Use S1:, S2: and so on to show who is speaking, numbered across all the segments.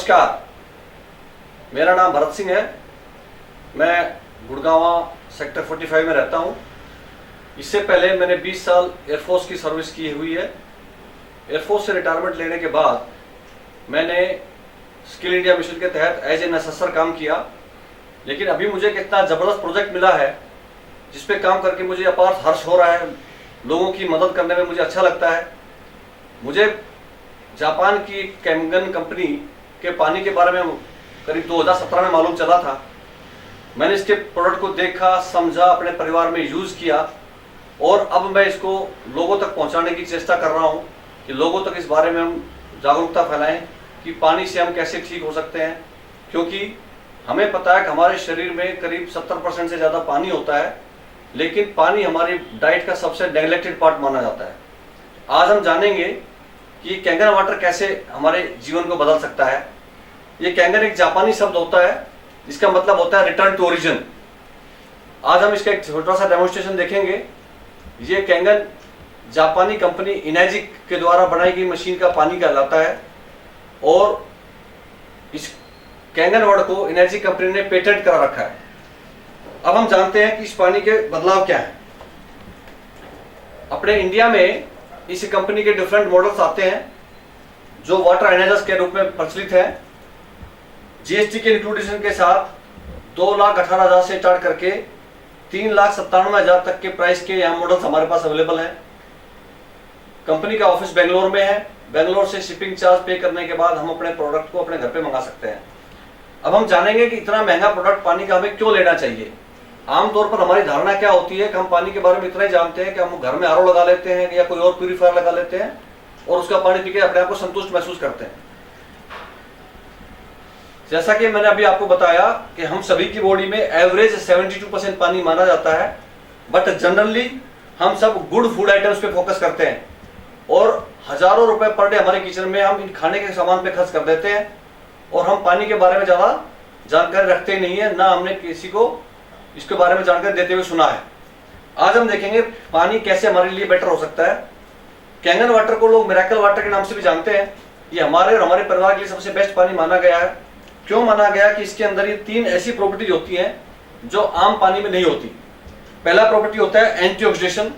S1: नमस्कार, मेरा नाम भरत सिंह है। मैं गुड़गांव सेक्टर 45 में रहता हूँ। इससे पहले मैंने 20 साल एयरफोर्स की सर्विस की हुई है। एयरफोर्स से रिटायरमेंट लेने के बाद मैंने स्किल इंडिया मिशन के तहत एज एन असेसर काम किया। लेकिन अभी मुझे एक इतना ज़बरदस्त प्रोजेक्ट मिला है जिस पे काम करके मुझे अपार हर्ष हो रहा है। लोगों की मदद करने में मुझे अच्छा लगता है। मुझे जापान की कैंगन कंपनी के पानी के बारे में करीब 2017 में मालूम चला था। मैंने इसके प्रोडक्ट को देखा, समझा, अपने परिवार में यूज़ किया और अब मैं इसको लोगों तक पहुंचाने की चेष्टा कर रहा हूं कि लोगों तक इस बारे में हम जागरूकता फैलाएं कि पानी से हम कैसे ठीक हो सकते हैं। क्योंकि हमें पता है कि हमारे शरीर में करीब 70% से ज़्यादा पानी होता है, लेकिन पानी हमारी डाइट का सबसे नेग्लेक्टेड पार्ट माना जाता है। आज हम जानेंगे कि कैंगन वाटर कैसे हमारे जीवन को बदल सकता है। ये कैंगन एक जापानी शब्द होता है जिसका मतलब होता है रिटर्न टू ओरिजिन। आज हम इसका एक छोटा सा डेमोन्स्ट्रेशन देखेंगे। ये कैंगन जापानी कंपनी इनेजिक के द्वारा बनाई गई मशीन का पानी कहलाता है और इस कैंगन वर्ड को इनेजिक कंपनी ने पेटेंट करा रखा है। अब हम जानते हैं कि इस पानी के बदलाव क्या है। अपने इंडिया में इस कंपनी के डिफरेंट मॉडल्स आते हैं जो वाटर एनालाइजर्स के रूप में प्रचलित है। जीएसटी के इंक्लूडेशन के साथ 2,18,000 से स्टार्ट करके 3,97,000 तक के प्राइस के यहाँ मॉडल्स हमारे पास अवेलेबल हैं। कंपनी का ऑफिस बेंगलोर में है। बेंगलोर से शिपिंग चार्ज पे करने के बाद हम अपने प्रोडक्ट को अपने घर पे मंगा सकते हैं। अब हम जानेंगे कि इतना महंगा प्रोडक्ट पानी का हमें क्यों लेना चाहिए। आमतौर पर हमारी धारणा क्या होती है कि हम पानी के बारे में इतना ही जानते हैं कि हम घर में आरओ लगा लेते हैं या कोई और प्यूरीफायर लगा लेते हैं और उसका पानी पी के अपने आप को संतुष्ट महसूस करते हैं। जैसा कि मैंने अभी आपको बताया कि हम सभी की बॉडी में एवरेज 72% पानी माना जाता है, बट जनरली हम सब गुड फूड आइटम्स पे फोकस करते हैं और हजारों रुपए पर डे हमारे किचन में हम इन खाने के सामान पे खर्च कर देते हैं और हम पानी के बारे में ज़्यादा जानकारी रखते नहीं है, ना हमने किसी को इसके बारे में जानकारी देते हुए सुना है। आज हम देखेंगे पानी कैसे हमारे लिए बेटर हो सकता है। कैंगन वाटर को लोग मिरेकल वाटर के नाम से भी जानते हैं। ये हमारे और हमारे परिवार के लिए सबसे बेस्ट पानी माना गया है। क्यों माना गया कि इसके अंदर ये 3 ऐसी प्रॉपर्टीज होती हैं जो आम पानी में नहीं होती। पहला प्रॉपर्टी होता है एंटीऑक्सीडेशन,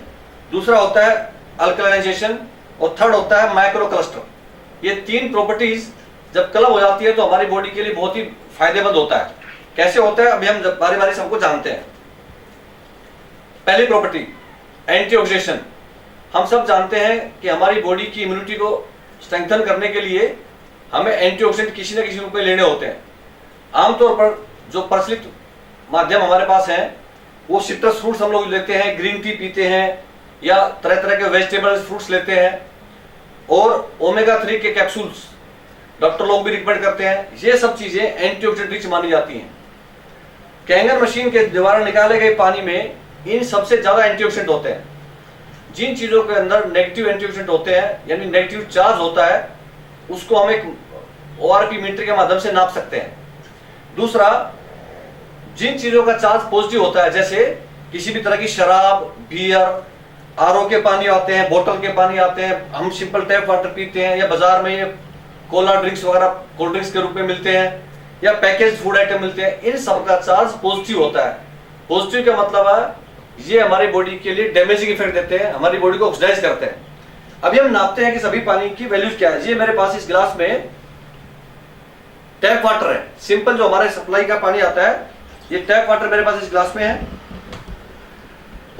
S1: दूसरा होता है अल्कलाइजेशन और थर्ड होता है माइक्रो क्लस्टर। ये 3 प्रॉपर्टीज जब क्लब हो जाती है तो हमारी बॉडी के लिए बहुत ही फायदेमंद होता है। कैसे होता है अभी हम बारी बारी सबको जानते हैं। पहली प्रॉपर्टी एंटीऑक्सीडेशन। हम सब जानते हैं कि हमारी बॉडी की इम्यूनिटी को स्ट्रेंथन करने के लिए हमें एंटीऑक्सीडेंट किसी न किसी रूप में लेने होते हैं। आमतौर पर जो प्रचलित माध्यम हमारे पास हैं वो सिट्रस फ्रूट्स हम लोग लेते हैं, ग्रीन टी पीते हैं या तरह तरह के वेजिटेबल्स फ्रूट्स लेते हैं और ओमेगा 3 के कैप्सूल्स डॉक्टर लोग भी रिकमेंड करते हैं। ये सब चीजें एंटीऑक्सीडेंट रिच मानी जाती हैं। कैंगन मशीन के द्वारा निकाले गए पानी में इन सबसे ज्यादा एंटीऑक्सीडेंट होते हैं। जिन चीजों के अंदर नेगेटिव एंटीऑक्सीडेंट होते हैं यानी नेगेटिव चार्ज होता है उसको हम एक ओआरपी मीटर के माध्यम से नाप सकते हैं। दूसरा, जिन चीजों का चार्ज पॉजिटिव होता है जैसे किसी भी तरह की शराब, बियर, आरओ के पानी आते हैं, बोतल के पानी आते हैं, हम सिंपल टैप वाटर पीते हैं या बाजार में ये कोला ड्रिंक्स वगैरह कोल्ड ड्रिंक्स के रूप में मिलते हैं या पैकेज फूड आइटम मिलते हैं, इन सब का चार्ज पॉजिटिव होता है। पॉजिटिव का मतलब है ये हमारी बॉडी के लिए डैमेजिंग इफेक्ट देते हैं, हमारी बॉडी को ऑक्सीडाइज करते हैं। अभी हम नापते हैं कि सभी पानी की वैल्यूज क्या है। ये मेरे पास इस गिलास में टैप वाटर है, सिंपल जो हमारे सप्लाई का पानी आता है, ये टैप वाटर मेरे पास इस गिलास में है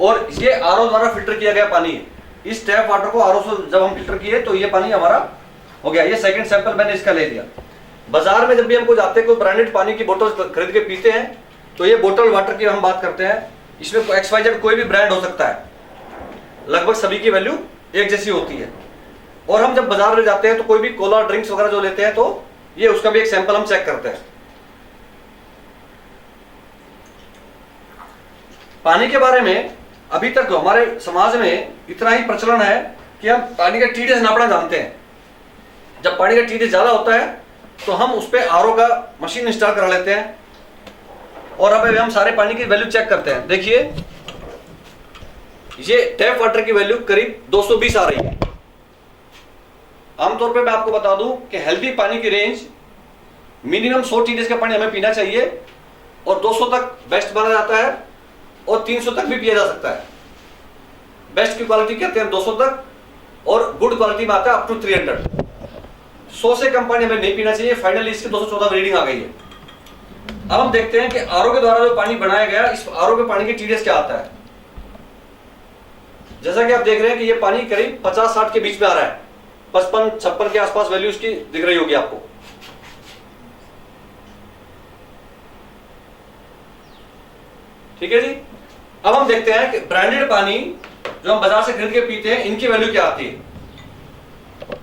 S1: और ये आरओ द्वारा फिल्टर किया गया पानी है। इस टैप वाटर को आरओ से जब हम फिल्टर किए तो ये पानी हमारा हो गया। ये सेकंड सैंपल मैंने इसका ले लिया। बाजार में जब भी हमको जाते हैं कोई ब्रांडेड पानी की बोतल खरीद के पीते हैं तो ये बोतल वाटर की हम बात करते हैं। इसमें XYZ कोई भी ब्रांड हो सकता है, लगभग सभी की वैल्यू एक जैसी होती है। और हम जब बाजार में जाते हैं तो कोई भी कोला ड्रिंक्स वगैरह जो लेते हैं तो ये उसका भी एक सैंपल हम चेक करते हैं। पानी के बारे में अभी तक हमारे समाज में इतना ही प्रचलन है कि हम पानी का TDS नापना जानते हैं। जब पानी का TDS ज्यादा होता है तो हम उस पर आरओ का मशीन इंस्टॉल करा लेते हैं और अब हम सारे पानी की वैल्यू चेक करते हैं। देखिए ये टैप वाटर की वैल्यू करीब 220 आ रही है। आमतौर पे मैं आपको बता दूं कि हेल्दी पानी की रेंज मिनिमम 100 TDS का पानी हमें पीना चाहिए, और 200 तक बेस्ट माना जाता है, और 300 तक भी पिया जा सकता है। बेस्ट की क्वालिटी कहते हैं 200 तक, और गुड क्वालिटी में आता है अप टू 300। 100 से कम पानी हमें नहीं पीना चाहिए। फाइनली इसकी 214 रीडिंग आ गई है। अब हम देखते हैं कि आरओ के द्वारा जो पानी बनाया गया, इस आरओ के पानी की TDS क्या आता है। जैसा कि आप देख रहे हैं कि ये पानी करीब 50-60 के बीच में आ रहा है, 55-56 के आसपास वैल्यू इसकी दिख रही होगी आपको। ठीक है जी। अब हम देखते हैं कि ब्रांडेड पानी जो हम बाजार से खरीद के पीते हैं, इनकी वैल्यू क्या आती है।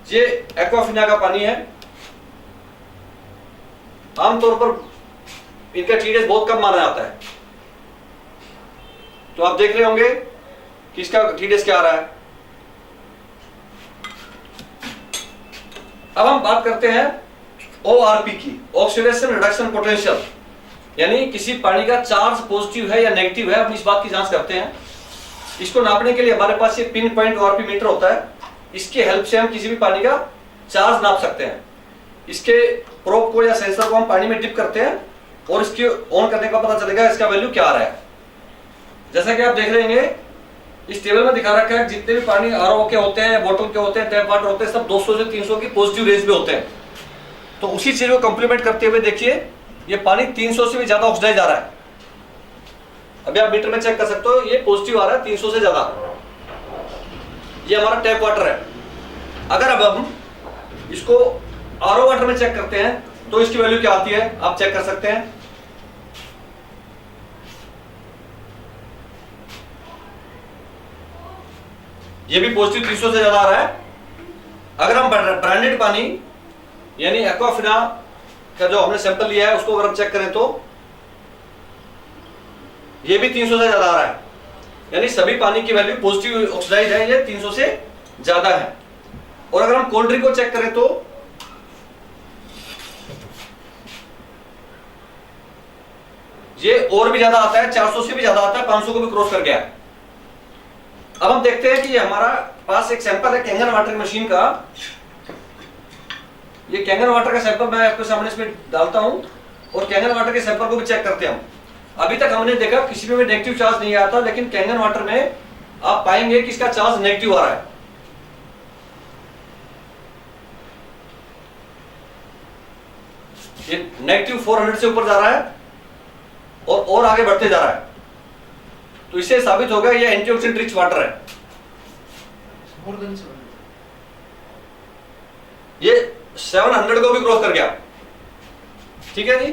S1: ये एक्वाफिना का पानी है। आमतौर पर इनका TDS बहुत कम माना जाता है। तो आप देख रहे होंगे कि इसका TDS क्या आ रहा है। अब हम बात करते हैं ORP की, ऑक्सीडेशन रिडक्शन पोटेंशियल, यानी किसी पानी का चार्ज पॉजिटिव है या नेगेटिव है, हम इस बात की जांच करते हैं। इसको नापने के लिए हमारे पास ये पिन पॉइंट ORP मीटर होता है। इसके हेल्प से हम किसी भी पानी का चार्ज नाप सकते हैं। इसके प्रोब को या सेंसर को हम पानी में डिप करते हैं, और इसके ऑन करने का पता चलेगा इसका वैल्यू क्या आ रहा है। जैसा कि आप देख रहे हैं इस टेबल में दिखा रखा है, जितने भी पानी आरओ के होते हैं, बोतल के होते हैं, टैप वाटर होते हैं, सब 200 से 300 की पॉजिटिव रेंज में होते हैं। तो उसी चीज को कंप्लीमेंट करते हुए देखिए, ये पानी 300 से भी ज्यादा ऑक्सीडाइज आ रहा है। अभी आप मीटर में चेक कर सकते हो, ये पॉजिटिव आ रहा है 300 से ज्यादा। ये हमारा टैप वाटर है। अगर अब हम इसको आरओ वाटर में चेक करते हैं तो इसकी वैल्यू क्या आती है, आप चेक कर सकते हैं। ये भी पॉजिटिव 300 से ज्यादा आ रहा है। अगर हम ब्रांडेड पानी यानी एक्वाफिना का जो हमने सैंपल लिया है उसको अगर हम चेक करें तो ये भी 300 से ज्यादा आ रहा है। यानी सभी पानी की वैल्यू पॉजिटिव ऑक्सीडाइज है, ये 300 से ज्यादा है। और अगर हम कोल्ड ड्रिंक को चेक करें तो ये और भी ज्यादा आता है, 400 से भी ज्यादा आता है, 500 को भी क्रॉस कर गया है। अब हम देखते हैं कि हमारा पास एक सैंपल है कैंगन वाटर मशीन का। ये कैंगन वाटर का सैंपल मैं आपके सामने इसमें डालता हूं, और कैंगन वाटर के सैंपल को भी चेक करते हैं हम। अभी तक हमने देखा किसी में नेगेटिव चार्ज नहीं आता, लेकिन कैंगन वाटर में आप पाएंगे कि इसका चार्ज नेगेटिव आ रहा है। ये नेगेटिव 400 से ऊपर जा रहा है और आगे बढ़ते जा रहा है। तो इससे साबित हो गया ये एंटीऑक्सीडेंट रिच वाटर है। ये 700 को भी क्रॉस कर गया। ठीक है जी।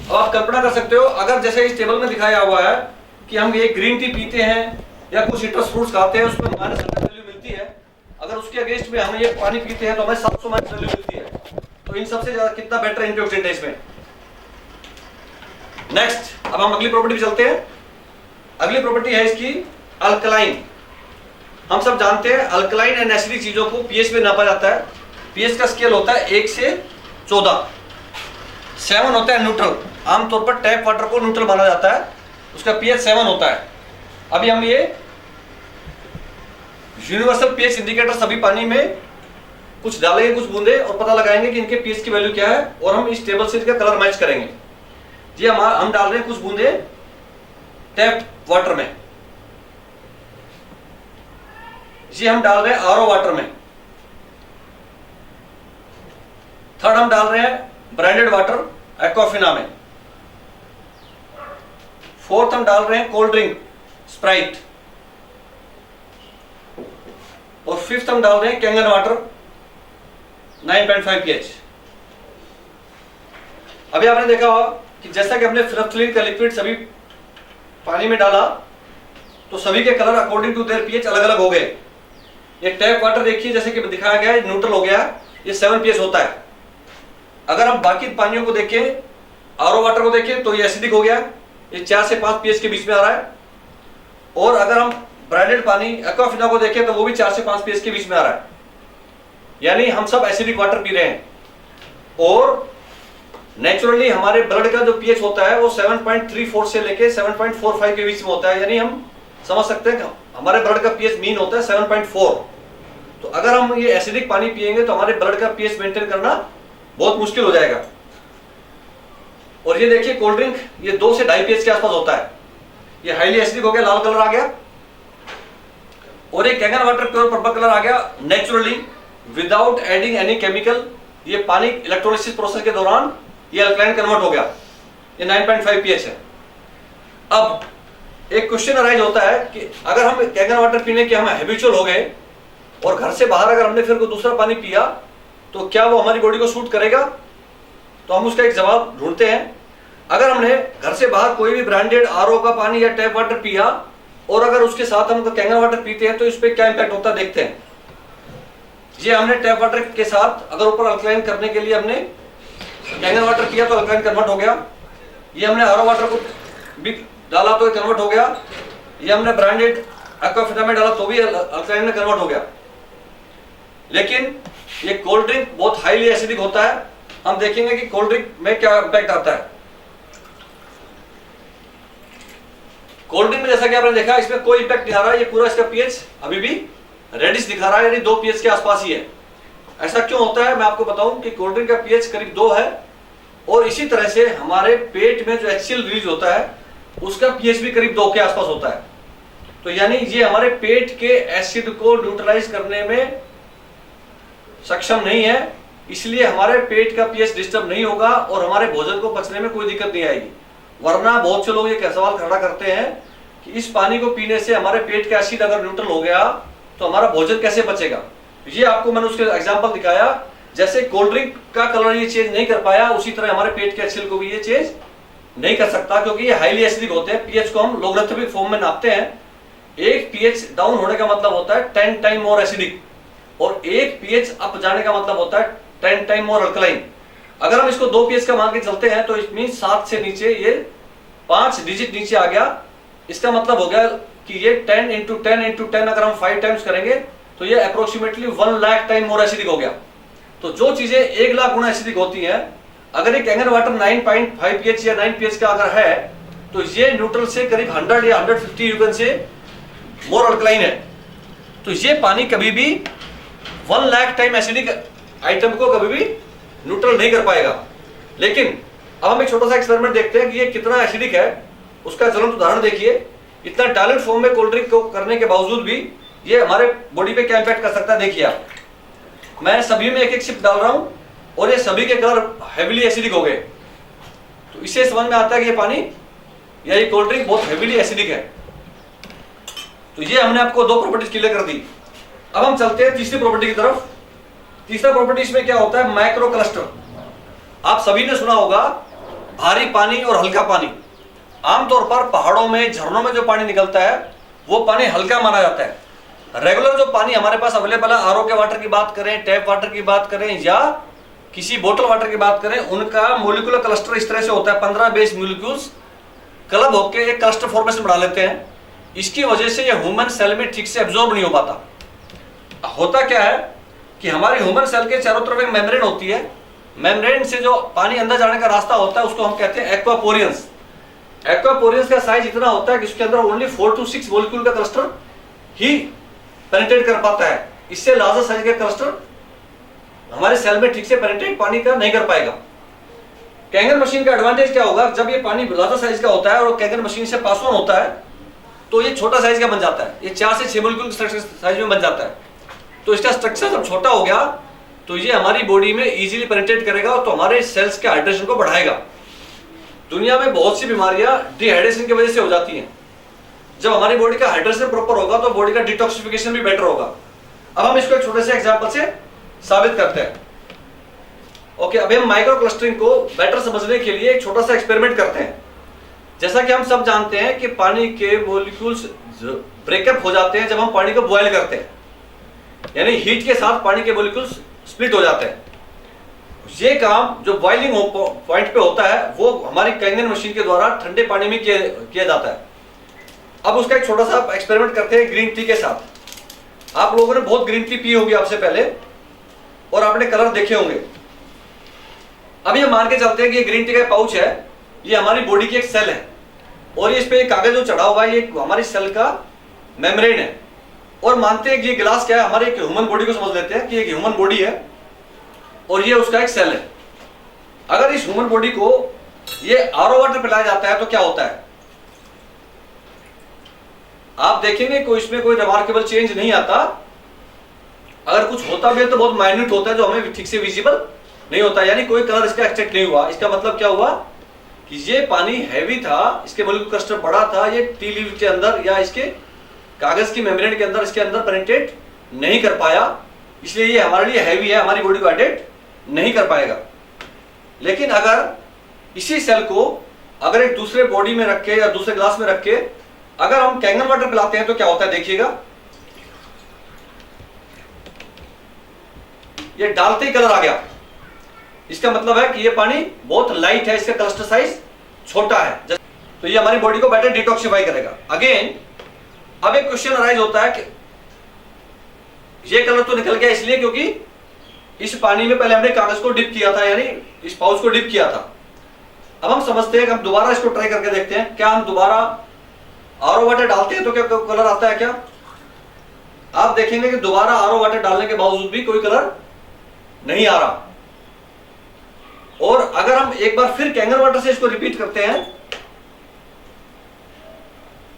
S1: अब आप कल्पना कर सकते हो, अगर जैसे इस टेबल में दिखाया हुआ है कि हम ये ग्रीन टी पीते हैं या कुछ सिट्रस फ्रूट्स खाते हैं, उसमें -100 वैल्यू मिलती है। अगर उसके अगेंस्ट में हम ये पानी पीते हैं तो हमें 700 वैल्यू मिलती है। तो इन सबसे ज्यादा कितना बेटर एंटीऑक्सीडेंट है इसमें। नेक्स्ट, अब हम अगली प्रॉपर्टी पे चलते हैं। अगली प्रॉपर्टी है इसकी अल्कलाइन। हम सब जानते हैं अल्कलाइन एंड एसिडिक चीजों को पीएच में नापा जाता है। पीएच का स्केल होता है 1 से 14। 7 होता है न्यूट्रल। आमतौर पर टैप वाटर को न्यूट्रल माना जाता है, उसका पीएच 7 होता है। अभी हम ये यूनिवर्सल पीएच इंडिकेटर सभी पानी में कुछ डालेंगे, कुछ बूंदे, और पता लगाएंगे कि इनके पीएच की वैल्यू क्या है, और हम इस टेबल से इसका कलर मैच करेंगे। जी हम डाल रहे हैं कुछ बूंदे टैप वाटर में, जी हम डाल रहे हैं आरओ वाटर में। थर्ड हम डाल रहे हैं ब्रांडेड वाटर एक्वाफिना में। फोर्थ हम डाल रहे हैं कोल्ड ड्रिंक स्प्राइट, और फिफ्थ हम डाल रहे हैं कैंगन वाटर 9.5 pH। अभी आपने देखा होगा कि जैसा कि हमने फिनोल्फ्थालीन का लिक्विड सभी पानी में डाला तो सभी के colour according to their pH अलग अलग हो गए। ये टैप वाटर देखिए जैसे कि दिखाया गया है, न्यूट्रल हो गया, ये 7 pH होता है। अगर हम बाकी पानियों को देखें, आरओ वाटर को देखें तो ये एसिडिक हो गया, ये 4 से 5 pH के बीच में आ रहा है। और अगर हम ब्रांडेड पानी एक्वाफिना को देखें तो वो भी 4 से 5 pH के बीच में आ रहा है। यानी हम सब एसिडिक वाटर पी रहे हैं। और नेचुरली हमारे ब्लड का जो पीएच होता है वो 7.34 से लेके 7.45 के बीच में होता है। यानी हम समझ सकते हैं कि हमारे ब्लड का पीएच मीन होता है 7.4। तो अगर हम ये एसिडिक पानी पिएंगे तो हमारे ब्लड का पीएच मेंटेन करना बहुत मुश्किल हो जाएगा। और ये देखिए कोल्ड ड्रिंक ये 2 से 2.5 pH के आसपास होता है। ये हाईली एसिडिक हो गया, लाल कलर आ गया। और ये Kangen water pure purple colour आ गया naturally without adding any chemical. ये पानी इलेक्ट्रोलिसिस प्रोसेस के दौरान ये अल्कलाइन कन्वर्ट हो गया। ये 9.5 pH है। अब एक क्वेश्चन अराइज होता है कि अगर हम कैंगन वाटर पीने के हम हैबिचुअल हो गए और घर से बाहर अगर हमने फिर कोई दूसरा पानी पिया तो क्या वो हमारी बॉडी को सूट करेगा? तो हम उसका एक जवाब ढूंढते हैं। अगर हमने घर से बाहर कोई भी ब्रांडेड आरओ का पानी या टैप वाटर पिया और अगर उसके साथ हम कैंगन वाटर पीते हैं तो इस पर क्या इंपैक्ट होता है देखते हैं। ये हमने टैप वाटर के साथ अगर ऊपर अल्कलाइन करने के लिए हमने कैंगन वाटर पिया तो अल्कलाइन कन्वर्ट हो गया। ये हमने आरओ वाटर को भी डाला तो कन्वर्ट हो गया। ये हमने ब्रांडेड एक्वाफिना में डाला तो भी अल्कलाइन में कन्वर्ट हो गया। लेकिन ये कोल्ड ड्रिंक बहुत हाईली एसिडिक होता है। हम देखेंगे कि कोल्ड ड्रिंक में क्या इंपैक्ट आता है। कोल्ड ड्रिंक में जैसा कि आपने देखा इसमें कोई इंपैक्ट नहीं आ रहा है। ये पूरा इसका पीएच अभी भी रेडिश दिखा रहा है, यानी 2 pH के आसपास ही है। ऐसा क्यों होता है मैं आपको बताऊं कि कोल्ड ड्रिंक का पीएच करीब 2 है और इसी तरह से हमारे पेट में जो HCl रिलीज होता है उसका पीएच भी करीब 2 के आसपास होता है। तो यानी ये हमारे पेट के एसिड को न्यूट्रलाइज करने में सक्षम नहीं है, इसलिए हमारे पेट का पीएच डिस्टर्ब नहीं होगा और हमारे भोजन को पचने में कोई दिक्कत नहीं आएगी। वरना बहुत से लोग ये सवाल खड़ा करते हैं कि इस पानी को पीने से हमारे पेट का एसिड अगर न्यूट्रल हो गया तो हमारा भोजन कैसे पचेगा। ये आपको मैंने उसके एग्जांपल दिखाया। जैसे कोल्ड ड्रिंक का कलर ये चेंज नहीं कर पाया उसी तरह हमारे पेट के एसिड को भी ये चेंज नहीं कर सकता, क्योंकि ये हाईली एसिडिक होते हैं। पीएच को हम लोगरिथमिक फॉर्म में नापते हैं। एक पीएच डाउन होने का मतलब होता है 10 टाइम मोर एसिडिक और एक पीएच अप जाने का मतलब होता है 10 टाइम मोर अल्कलाइन। अगर हम इसको 2 पीएच का मान के चलते हैं तो इट मीन 7 से नीचे ये 5 डिजिट नीचे आ गया। इसका मतलब हो गया कि ये 10 into 10 into 10 अगर हम 5 टाइम्स करेंगे तो ये approximately 1 lakh time more acidic हो गया। तो जो चीजें 1 लाख गुना एसिडिक होती हैं, अगर ये कैंगन वाटर 9.5 pH या 9 pH का अगर है तो ये न्यूट्रल से करीब 100 या 150 यूगन से मोर अल्कलाइन है। तो ये पानी कभी भी 1 लाख टाइम एसिडिक आइटम को कभी भी न्यूट्रल नहीं कर पाएगा। लेकिन अब हम एक छोटा सा एक्सपेरिमेंट देखते हैं कि ये कितना एसिडिक है। उसका ज्वलंत उदाहरण देखिए। इतना टैलेंट फॉर्म में कोल्ड ड्रिंक को करने के बावजूद भी ये हमारे बॉडी पे क्या इंपैक्ट कर सकता है देखिए आप। मैं सभी में एक एक सिप डाल रहा हूं और ये सभी के कलर हेवीली एसिडिक हो गए। तो इससे समझ में आता है कि ये पानी या ये कोल्ड ड्रिंक बहुत हेवीली एसिडिक है। तो ये हमने आपको 2 प्रॉपर्टीज क्लियर कर दी। अब हम चलते हैं तीसरी प्रॉपर्टी की तरफ। तीसरा प्रॉपर्टी इसमें क्या होता है, माइक्रो क्लस्टर। आप सभी ने सुना होगा भारी पानी और हल्का पानी। आमतौर पर पहाड़ों में झरनों में जो पानी निकलता है वो पानी हल्का माना जाता है। रेगुलर जो पानी हमारे पास अवेलेबल है, आरओ के वाटर की बात करें, टैप वाटर की बात करें या किसी बोतल वाटर की बात करें, उनका मोलिकुलर क्लस्टर इस तरह से होता है 15 बेस मोलिक्यूल्स क्लब होकर एक क्लस्टर फॉर्मेशन बना लेते हैं। इसकी वजह से ये ह्यूमन सेल में ठीक से एब्जॉर्ब नहीं हो पाता। होता क्या है कि हमारे ह्यूमन सेल के चारों तरफ एक मेम्ब्रेन होती है। मेम्ब्रेन से जो पानी अंदर जाने का रास्ता होता है उसको हम कहते हैं एक्वापोरियंस। एक्वापोरियंस का साइज इतना होता है कि उसके अंदर ओनली 4 to 6 मॉलिक्यूल का क्लस्टर ही पेनिट्रेट कर पाता है। इससे लार्जर साइज का क्लस्टर हमारे सेल में ठीक से पेनिट्रेट पानी का नहीं कर पाएगा। कैंगन मशीन का एडवांटेज क्या होगा, जब ये पानी लार्जर साइज का होता है और कैंगन मशीन से पास ऑन होता है तो ये छोटा साइज का बन जाता है। ये 4 से 6 मॉलिक्यूल साइज में बन जाता है। तो इसका स्ट्रक्चर जब छोटा हो गया तो ये हमारी बॉडी में इजीली पेनिट्रेट करेगा तो हमारे सेल्स के हाइड्रेशन को बढ़ाएगा। दुनिया में बहुत सी बीमारियां डिहाइड्रेशन की वजह से हो जाती हैं। जब हमारी बॉडी का हाइड्रेशन प्रॉपर होगा तो बॉडी का डिटॉक्सिफिकेशन भी बेटर होगा। अब हम इसको एक छोटे से एग्जांपल से साबित करते हैं। ओके, अभी हम माइक्रो क्लस्टरिंग को बेटर समझने के लिए एक छोटा सा एक्सपेरिमेंट करते हैं। जैसा कि हम सब जानते हैं कि पानी के मॉलिक्यूल्स ब्रेकअप हो जाते हैं जब हम पानी को बॉयल करते हैं, यानी हीट के साथ पानी के मॉलिक्यूल्स स्प्लिट हो जाते हैं। ये काम जो बॉइलिंग पॉइंट पे होता है वो हमारी कैंगन मशीन के द्वारा ठंडे पानी में किया जाता है। अब उसका एक छोटा सा एक्सपेरिमेंट करते हैं ग्रीन टी के साथ। आप लोगों ने बहुत ग्रीन टी पी होगी आपसे पहले और आपने कलर देखे होंगे। अभी हम मान के चलते हैं कि ये ग्रीन टी का पाउच है, ये हमारी बॉडी की एक सेल है और इस पे एक कागज जो चढ़ा हुआ है ये हमारी सेल का मेम्ब्रेन है। और मानते हैं कि ये गिलास क्या है, हमारे एक ह्यूमन बॉडी को समझ लेते हैं कि एक ह्यूमन बॉडी है और ये उसका एक सेल है। अगर इस ह्यूमन बॉडी को ये आरओ वाटर पिलाया जाता है तो क्या होता है, आप देखेंगे कोई इसमें कोई रिमार्केबल चेंज नहीं आता। अगर कुछ होता भी है तो बहुत माइन्यूट होता है जो हमें ठीक से विजिबल नहीं होता, यानी कोई कलर इसका एक्सट्रैक्ट नहीं हुआ। इसका मतलब क्या हुआ कि ये पानी हैवी था, इसके मॉलिक्यूलर क्लस्टर बड़ा था, ये टी लीव के अंदर या इसके कागज की मेम्ब्रेन के अंदर इसके अंदर पेनिट्रेट नहीं कर पाया, इसलिए ये हमारे लिए हैवी है, हमारी बॉडी को हाइड्रेट नहीं कर पाएगा। लेकिन अगर इसी सेल को अगर एक दूसरे बॉडी में रख के या दूसरे ग्लास में रख के अगर हम कैंगन वाटर पिलाते हैं तो क्या होता है, देखिएगा ये डालते ही कलर आ गया। इसका मतलब है कि ये पानी बहुत लाइट है, इसका क्लस्टर साइज छोटा है, तो ये हमारी बॉडी को बेटर डिटॉक्सिफाई करेगा। अगेन अब एक क्वेश्चन अराइज होता है कि ये कलर तो निकल गया इसलिए क्योंकि इस पानी में पहले हमने कागज को डिप किया था, यानी इस पाउच को डिप किया था। अब हम समझते हैं कि हम दोबारा इसको ट्राई करके देखते हैं, क्या हम दोबारा आरओ वाटर डालते हैं तो क्या कलर आता है क्या? आप देखेंगे कि दोबारा आरओ वाटर डालने के बावजूद भी कोई कलर नहीं आ रहा। और अगर हम एक बार फिर कैंगन वाटर से इसको रिपीट करते हैं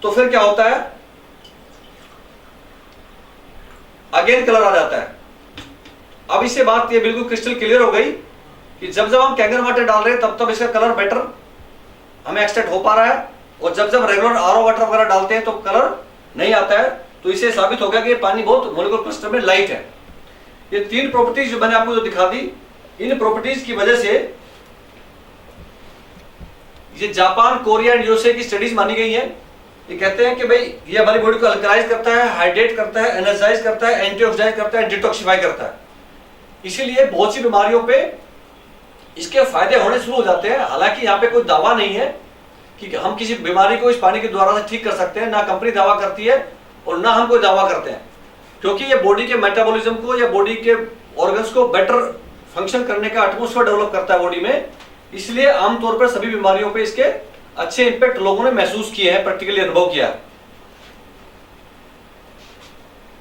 S1: तो फिर क्या होता है, अगेन कलर आ जाता है। अब इससे बात ये बिल्कुल क्रिस्टल क्लियर हो गई कि जब जब हम कैंगन वाटर डाल रहे हैं तब तब इसका कलर बेटर हमें एक्सट्रैक्ट हो पा रहा है, और जब जब रेगुलर आरओ वाटर वगैरह डालते हैं तो कलर नहीं आता है। तो इससे साबित हो गया कि पानी बहुत मॉलिक्यूलर क्लस्टर में लाइट है। ये तीन प्रॉपर्टीज जो मैंने आपको जो दिखा दी, इन प्रॉपर्टीज की वजह से ये जापान, कोरिया एंड यूएसए की स्टडीज मानी गई है। ये कहते हैं कि भाई ये हमारी बॉडी को अल्कलाइज करता है, हाइड्रेट करता है, एनर्जाइज करता है, एंटीऑक्सीडेंट करता है, डिटॉक्सिफाई करता है। इसीलिए बहुत सी बीमारियों पे इसके फायदे होने शुरू हो जाते हैं। हालांकि यहाँ पे कोई दावा नहीं है कि हम किसी बीमारी को इस पानी के द्वारा से ठीक कर सकते हैं, ना कंपनी दावा करती है और ना हम कोई दावा करते हैं, क्योंकि ये बॉडी के मेटाबॉलिज्म को या बॉडी के ऑर्गन्स को बेटर फंक्शन करने का एटमॉस्फेयर डेवलप करता है बॉडी में। इसलिए आमतौर पर सभी बीमारियों पे इसके अच्छे इंपैक्ट लोगों ने महसूस किए हैं, प्रैक्टिकली अनुभव किया है।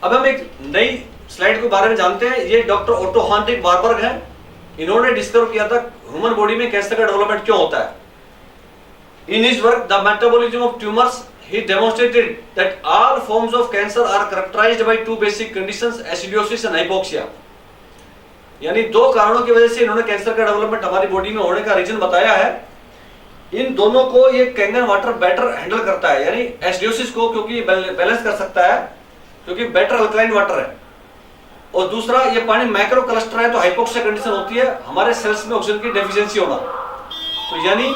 S1: अब हम एक नई स्लाइड के बारे में जानते हैं। ये डॉक्टर ओटो हार्निक वारबर्ग हैं। इन्होंने डिस्कवर किया था ह्यूमन बॉडी में कैंसर का डेवलपमेंट क्यों होता है। In his work the metabolism of tumours he demonstrated that all forms of cancer are characterized by two basic conditions, acidosis and hypoxia। यानी दो कारणों की वजह से इन्होंने कैंसर का डेवलपमेंट हमारी बॉडी में होने का रीजन बताया है। इन दोनों को ये कैंगन वाटर बेटर हैंडल करता है, यानी एसिडोसिस को क्योंकि बैलेंस कर सकता है क्योंकि बेटर अल्कलाइन वाटर है, और दूसरा ये पानी माइक्रो क्लस्टर है तो हाइपोक्सिया कंडीशन होती है, हमारे सेल्स में ऑक्सीजन की डेफिशिएंसी होना। तो यानी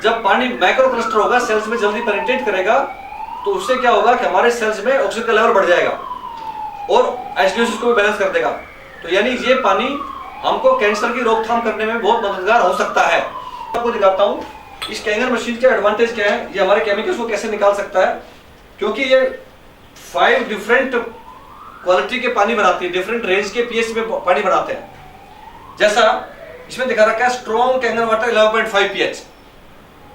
S1: जब पानी माइक्रो क्लस्टर होगा, सेल्स में जल्दी पेनिट्रेट करेगा, तो उससे क्या होगा कि हमारे सेल्स में ऑक्सीजन का लेवल बढ़ जाएगा और एसिडोसिस को भी बैलेंस कर देगा। तो यानी ये पानी हमको कैंसर की रोकथाम करने में बहुत मददगार हो सकता है। आपको दिखाता हूं इस कैंगन मशीन के एडवांटेज क्या है, ये हमारे केमिकल्स को कैसे निकाल सकता है, क्योंकि ये 5 डिफरेंट क्वालिटी के पानी बनाती है, डिफरेंट रेंज के पीएच में पानी बनाते हैं। जैसा इसमें दिखा रखा है स्ट्रॉन्ग कैंगन वाटर 11.5 पीएच,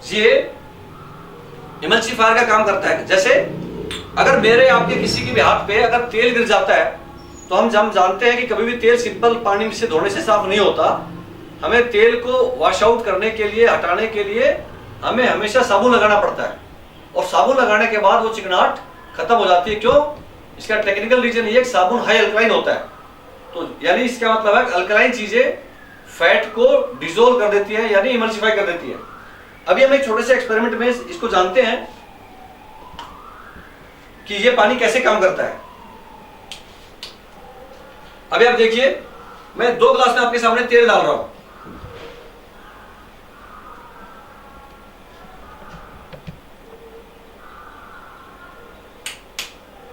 S1: ये इमल्सिफायर का काम करता है। जैसे अगर मेरे आपके किसी के भी हाथ पे अगर तेल गिर जाता है तो हम जानते हैं कि कभी भी तेल सिंपल पानी से धोने से साफ नहीं होता, हमें तेल को वॉश आउट करने के लिए, हटाने के लिए हमें हमेशा साबुन लगाना पड़ता है, और साबुन लगाने के बाद वो चिकनाहट खत्म हो जाती है। क्यों? इसका टेक्निकल रीजन ये है कि साबुन हाई अल्कलाइन होता है। तो यानी इसका मतलब है अल्कलाइन चीजें फैट को डिसॉल्व कर देती है, यानी इमल्सिफाई कर देती है। अभी हम एक छोटे से एक्सपेरिमेंट में इसको जानते हैं कि ये पानी कैसे काम करता है। अभी आप देखिए, मैं 2 ग्लास में आपके सामने तेल डाल रहा हूं।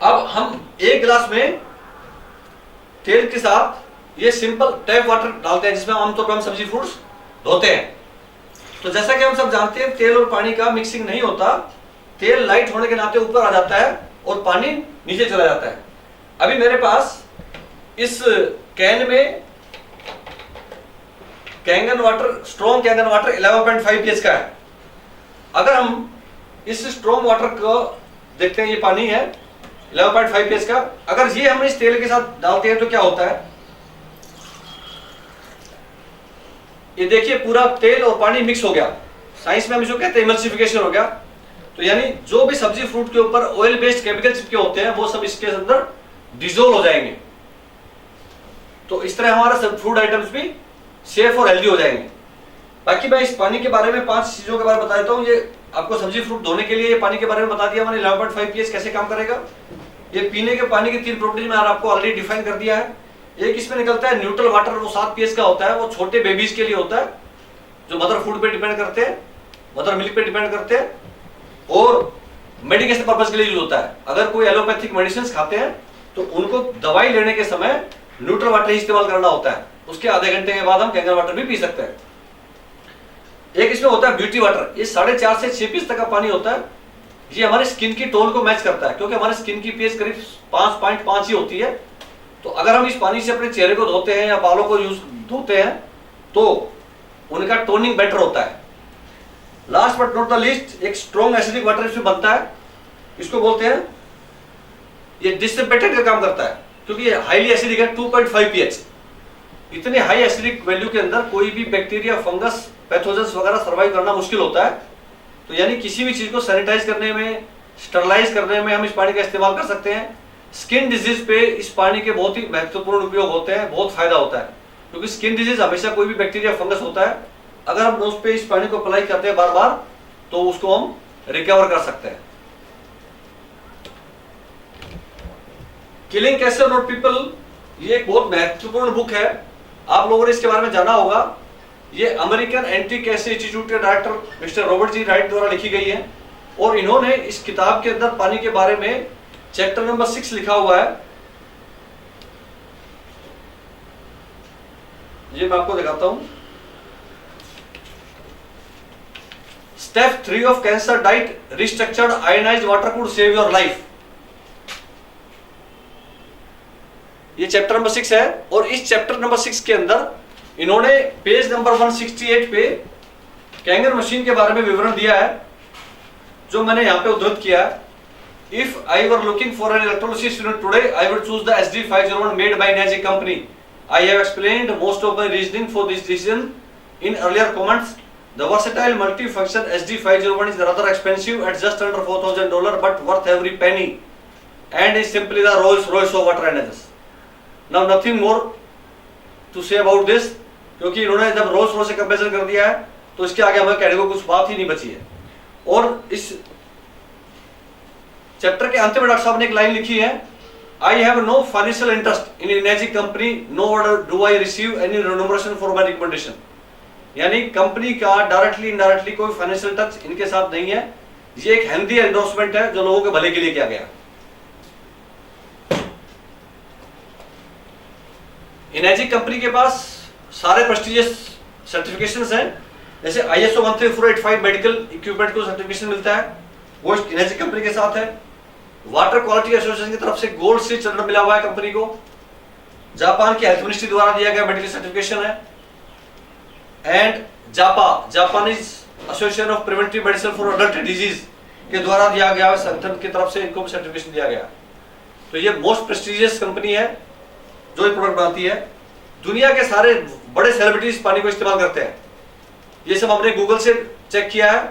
S1: अब हम 1 ग्लास में तेल के साथ ये सिंपल टैप वाटर डालते हैं, जिसमें आमतौर पर हम सब्जी फ्रूट्स धोते हैं। तो जैसा कि हम सब जानते हैं तेल और पानी का मिक्सिंग नहीं होता, तेल लाइट होने के नाते ऊपर आ जाता है और पानी नीचे चला जाता है। अभी मेरे पास इस कैन में Kangen water, strong Kangen water 11.5 pH का है। अगर हम इस स्ट्रॉन्ग वाटर को देखते हैं, ये पानी है 11.5 पीएच का, अगर ये हम इस तेल के साथ डालते हैं तो क्या होता है, ये देखिए पूरा तेल और पानी मिक्स हो गया। साइंस में हम इसको कहते हैं इमल्सिफिकेशन हो गया। तो यानी जो भी सब्जी फ्रूट के ऊपर ऑयल बेस्ड केमिकल चिपके होते हैं वो सब इसके अंदर डिजोल्व हो जाएंगे। तो इस तरह हमारा सब फूड आइटम्स भी सेफ और हेल्दी हो जाएंगे। बाकी मैं इस पानी के बारे में 5 चीजों के बारे में बता देता हूँ। ये आपको सब्जी फ्रूट धोने के लिए ये पानी के बारे में बता दिया मैंने, 11.5 pH कैसे काम करेगा। ये पीने के पानी के 3 प्रॉपर्टीज मैंने आपको ऑलरेडी डिफाइन कर दिया है। एक इसमें निकलता है न्यूट्रल वाटर, वो 7 pH का होता है, वो छोटे बेबीज के लिए होता है जो मदर फूड पे डिपेंड करते हैं, मदर मिल्क पे डिपेंड करते हैं, और मेडिकेशन पर्पज के लिए यूज होता है। अगर कोई एलोपैथिक मेडिसिन खाते हैं तो उनको दवाई लेने के समय न्यूट्रल वाटर ही इस्तेमाल करना होता है। उसके आधे घंटे के बाद हम कैंगर वाटर भी पी सकते हैं। एक इसमें होता है ब्यूटी वाटर, ये 4.5 से 6 pH तक का पानी होता है। ये हमारे स्किन की टोन को मैच करता है, क्योंकि हमारे स्किन की pH करीब 5.5 ही होती है। तो अगर हम इस पानी से अपने चेहरे को धोते हैं या बालों को यूज धोते हैं तो उनका टोनिंग बेटर होता है। Last but not the least, एक स्ट्रॉन्ग एसिडिक वाटर इसमें बनता है, इसको बोलते हैं, ये डिसइंफेक्टेंट का काम करता है क्योंकि ये हाईली एसिडिक है, 2.5 pH। इतने हाई एसिडिक वैल्यू के अंदर कोई भी बैक्टीरिया, फंगस, पैथोजेंस वगैरह सर्वाइव करना मुश्किल होता है। तो यानी किसी भी चीज को सैनिटाइज करने में, स्टरलाइज करने में हम इस पानी का इस्तेमाल कर सकते हैं। स्किन डिजीज पे इस पानी के बहुत ही महत्वपूर्ण उपयोग होते हैं, बहुत फायदा होता है, क्योंकि स्किन डिजीज हमेशा कोई भी बैक्टीरिया, फंगस होता है, अगर हम उस पे इस पानी को अप्लाई करते हैं बार बार तो उसको हम रिकवर कर सकते हैं। किलिंग कैंसर नॉट पीपल, ये एक बहुत महत्वपूर्ण बुक है, आप लोगों ने इसके बारे में जाना होगा। ये अमेरिकन एंटी कैंसर इंस्टीट्यूट के डायरेक्टर मिस्टर रॉबर्ट जी राइट द्वारा लिखी गई है, और इन्होंने इस किताब के अंदर पानी के बारे में चैप्टर नंबर 6 लिखा हुआ है। ये मैं आपको दिखाता हूं। Step 3 of cancer diet, restructured ionised water could save your life. ये चैप्टर नंबर 6 है, और इस चैप्टर नंबर 6 के अंदर इन्होंने पेज नंबर 168 पे कैंगर मशीन के बारे में विवरण दिया है, जो मैंने यहां पे उद्धृत किया है। If I were looking for an electrolysis unit today, I would choose the SD501 made by Negic company. I have explained most of my reasoning for this decision in earlier comments. The versatile multi-function SD501 is rather expensive at just under $4,000, but worth every penny, and is simply the Rolls Royce of water energies. Now nothing more to say about this, क्योंकि इन्होंने जब Rolls Royce से comparison कर दिया है तो इसके आगे हमें कहने को कुछ बात ही नहीं बची है। और इस चैप्टर के अंत में डॉक्टर साहब ने एक लाइन लिखी है, I have no financial interest in नेजिक company, no do I receive any remuneration for my recommendation. यानी कंपनी का डायरेक्टली इनडायरेक्टली कोई फाइनेंशियल टच इनके साथ नहीं है। ये एक हेल्दी एंडोर्समेंट है जो लोगों के भले के लिए किया गया। नेजिक कंपनी के पास सारे प्रेस्टिजियस सर्टिफिकेशंस हैं, जैसे ISO 13485 मेडिकल इक्विपमेंट को सर्टिफिकेशन मिलता है, वो नेजिक कंपनी के साथ है। वाटर क्वालिटी एसोसिएशन की तरफ से गोल्ड से चरण मिला हुआ है कंपनी को। जापान की हेल्थ मिनिस्ट्री द्वारा दिया गया मेडिकल सर्टिफिकेशन है, and Japanese association of preventive medicine for adult disease के द्वारा दिया गया संगठन की तरफ से इनको सर्टिफिकेशन दिया गया। तो ये मोस्ट प्रेस्टिजियस कंपनी है जो ये प्रोडक्ट बनाती है। दुनिया के सारे बड़े सेलिब्रिटीज पानी को इस्तेमाल करते हैं। ये सब हमने गूगल से चेक किया है।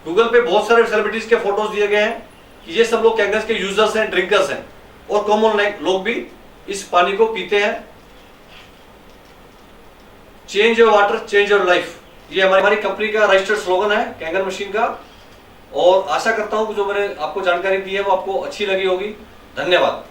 S1: गूगल पे बहुत सारे सेलिब्रिटीज के फोटोज दिए गए हैं कि ये सब लोग कैंगर्स के यूजर्स हैं, ड्रिंकर्स हैं, और कॉमन लोग भी इस पानी को पीते हैं। Change your water, change your life, ये हमारी कंपनी का रजिस्टर्ड स्लोगन है कैंगर मशीन का। और आशा करता हूं कि जो मैंने आपको जानकारी दी है वो आपको अच्छी लगी होगी। धन्यवाद।